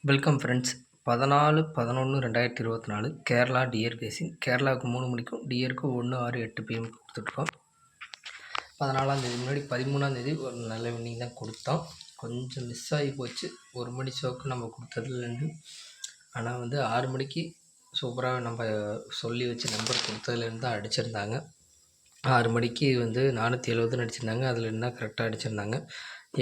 Welcome friends. 14/11/2024 Kerala dear கேசிங். கேரளாவுக்கு 3 மணிக்கும் டியருக்கு 1-6-8 PM கொடுத்துட்ருக்கோம். 14ஆந்தேதி முன்னாடி 13ஆந்தேதி ஒரு நல்ல வின்னிங் தான் கொடுத்தோம். கொஞ்சம் மிஸ் ஆகி போச்சு 1 மணி ஷோக்கு நம்ம கொடுத்ததுலேருந்து. ஆனால் 6 மணிக்கு சூப்பராக நம்ம சொல்லி வச்சு நம்பர் கொடுத்ததுலேருந்து தான் அடிச்சிருந்தாங்க. 6 மணிக்கு 470 அடிச்சிருந்தாங்க. அதில் என்ன கரெக்டாக அடிச்சிருந்தாங்க.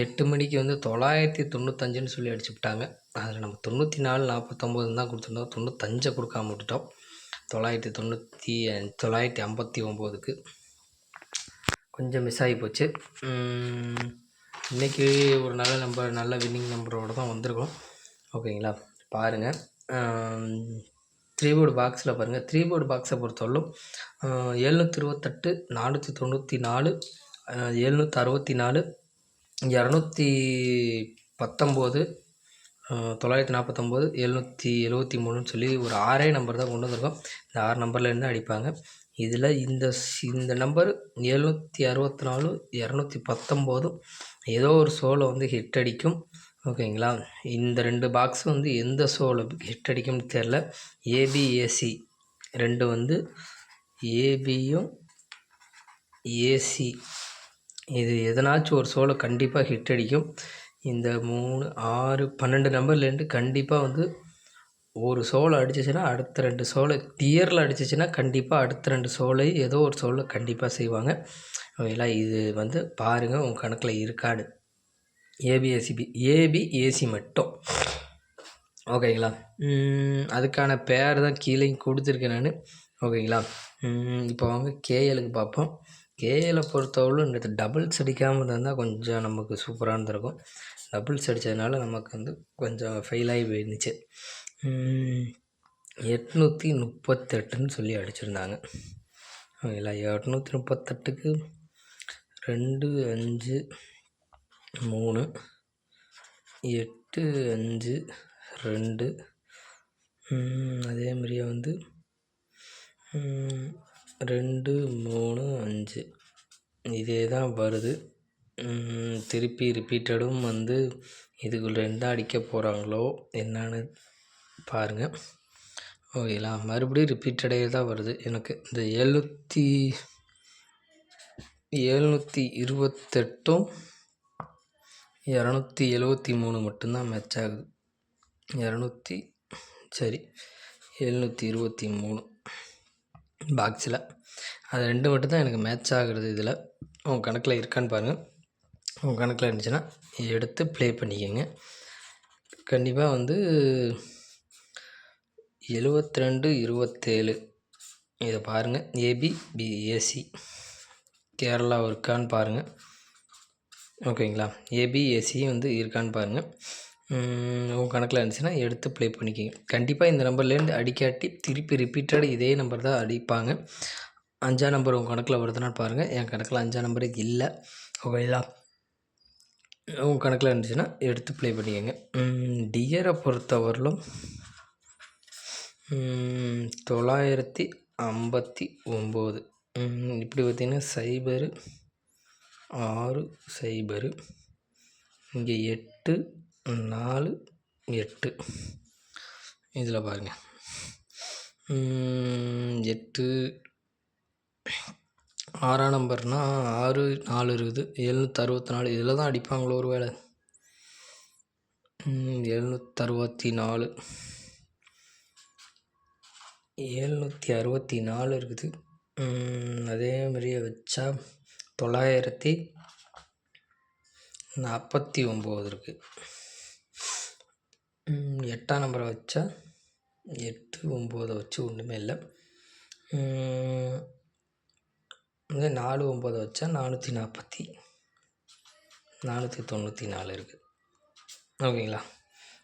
8 மணிக்கு 995ன்னு சொல்லி அடிச்சுவிட்டாங்க. அதில் நம்ம 94 49 தான் கொடுத்துருந்தோம். 95 கொடுக்காம விட்டுட்டோம். 959க்கு கொஞ்சம் மிஸ் ஆகி போச்சு. இன்றைக்கி ஒரு நல்ல வின்னிங் நம்பரோடு தான் வந்திருக்கோம். ஓகேங்களா, பாருங்கள். 3 போர்டு பாக்ஸில் பாருங்கள். 3 போர்டு பாக்ஸை பொறுத்தவரைக்கும் 728, 494, 764, 219, 949, 773ன்னு சொல்லி ஒரு 6 நம்பர் தான் கொண்டு வந்திருக்கோம். இந்த 6 நம்பர்லேருந்து அடிப்பாங்க. இதில் இந்த நம்பர் 764, 219 ஏதோ ஒரு ஷோவில் ஹிட் அடிக்கும். ஓகேங்களா, இந்த 2 பாக்ஸு எந்த ஷோவில் ஹிட் அடிக்கும்னு தெரில. ஏபி ஏசி 2 ஏபியும் ஏசி இது எதனாச்சும் ஒரு ஷோவில் கண்டிப்பாக ஹிட் அடிக்கும். இந்த 3, 6, 12 நம்பர்லேருந்து கண்டிப்பாக ஒரு ஷோவில் அடிச்சிச்சுன்னா அடுத்த 2 ஷோவில் டியரில் அடிச்சிச்சின்னா கண்டிப்பாக அடுத்த 2 ஷோவில் ஏதோ ஒரு ஷோவில் கண்டிப்பாக செய்வாங்க. ஓகேங்களா, இது பாருங்கள் உங்கள் கணக்கில் இருக்காடு. ஏபி ஏசி மட்டும். ஓகேங்களா, அதுக்கான பேர் தான் கீழேயும் கொடுத்துருக்கேன் நான். ஓகேங்களா, இப்போ கேஎலுக்கு பார்ப்போம். கேஎலை பொறுத்தவரை இந்த டபுள்ஸ் அடிக்காமல் இருந்தால் கொஞ்சம் நமக்கு சூப்பராக இருந்திருக்கும். டபுள்ஸ் அடித்ததுனால நமக்கு கொஞ்சம் ஃபெயிலாகி போயிருந்துச்சு. 838ன்னு சொல்லி அடிச்சிருந்தாங்க. ஓகேங்களா, 838க்கு 2, 5, 3, 8, 5, 2 அதே மாதிரியே 2, 3, 5 இதே தான் வருது. திருப்பி ரிப்பீட்டடும் இதுக்குள்ளே தான் அடிக்க போகிறாங்களோ என்னன்னு பாருங்கள். ஓகேங்களா, மறுபடியும் ரிப்பீட்டடே தான் வருது. எனக்கு இந்த 728ம் 273 மட்டும்தான் மேட்ச் ஆகுது. 723 பாக்ஸில் அது 2 மட்டும்தான் எனக்கு மேட்ச் ஆகுறது. இதில் உங்கள் கணக்கில் இருக்கான்னு பாருங்கள். உங்கள் கணக்கில் இருந்துச்சுன்னா எடுத்து ப்ளே பண்ணிக்கோங்க. கண்டிப்பாக 72, 27 இதை பாருங்கள். ஏசி கேரளா இருக்கான்னு பாருங்கள். ஓகேங்களா, ஏசியும் இருக்கான்னு பாருங்கள். உங்கள் கணக்கில் இருந்துச்சுன்னா எடுத்து ப்ளே பண்ணிக்கோங்க. கண்டிப்பாக இந்த நம்பர்லேருந்து அடிக்காட்டி திருப்பி ரிப்பீட்டட் இதே நம்பர் தான் அடிப்பாங்க. 5ஆம் நம்பர் உங்கள் கணக்கில் வருதுன்னு பாருங்கள். என் கணக்கில் 5ஆம் நம்பரே இல்லை. ஓகேங்களா, உங்கள் கணக்கில் இருந்துச்சுன்னா எடுத்து ப்ளே பண்ணிக்கோங்க. டியரை பொறுத்தவரையிலும் 959 இப்படி பார்த்திங்கன்னா 0, 6, 0 இங்கே 8, 4, 8 இதில் பாருங்கள். 8 6ஆம் நம்பர்னால் 6, 4 இருக்குது. 764 இதில் தான் அடிப்பாங்களோ ஒரு வேளை. 764 இருக்குது. அதே மாதிரியே வச்சா 949 இருக்குது. 8ஆம் நம்பரை வச்சா 8, 9 வச்சு ஒன்றுமே இல்லை. 4, 9 வச்சா 494 இருக்குது. ஓகேங்களா,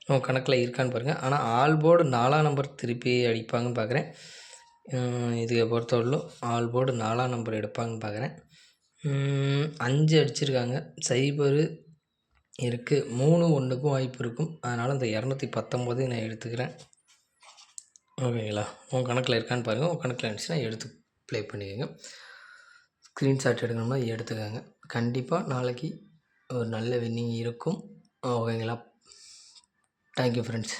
உங்கள் கணக்கில் இருக்கான்னு பாருங்கள். ஆனால் ஆல் போர்டு 4ஆம் நம்பர் திருப்பி அடிப்பாங்கன்னு பார்க்குறேன். இதுக்கு பொறுத்தவரையிலும் ஆல் போர்டு 4ஆம் நம்பர் எடுப்பாங்கன்னு பார்க்குறேன். 5 அடிச்சிருக்காங்க. 0 இருக்குது. 3, 1க்கும் வாய்ப்பு இருக்கும். அதனால் அந்த 219 நான் எடுத்துக்கிறேன். ஓகேங்களா, உங்கள் கணக்கில் இருக்கான்னு பாருங்கள். உங்கள் கணக்கில் இருந்துச்சுன்னா எடுத்து ப்ளே பண்ணிக்கோங்க. ஸ்க்ரீன்ஷாட் எடுக்கணும்னா எடுத்துக்கோங்க. கண்டிப்பாக நாளைக்கு ஒரு நல்ல வின்னிங் இருக்கும். ஓகேங்களா, தேங்க்யூ ஃப்ரெண்ட்ஸ்.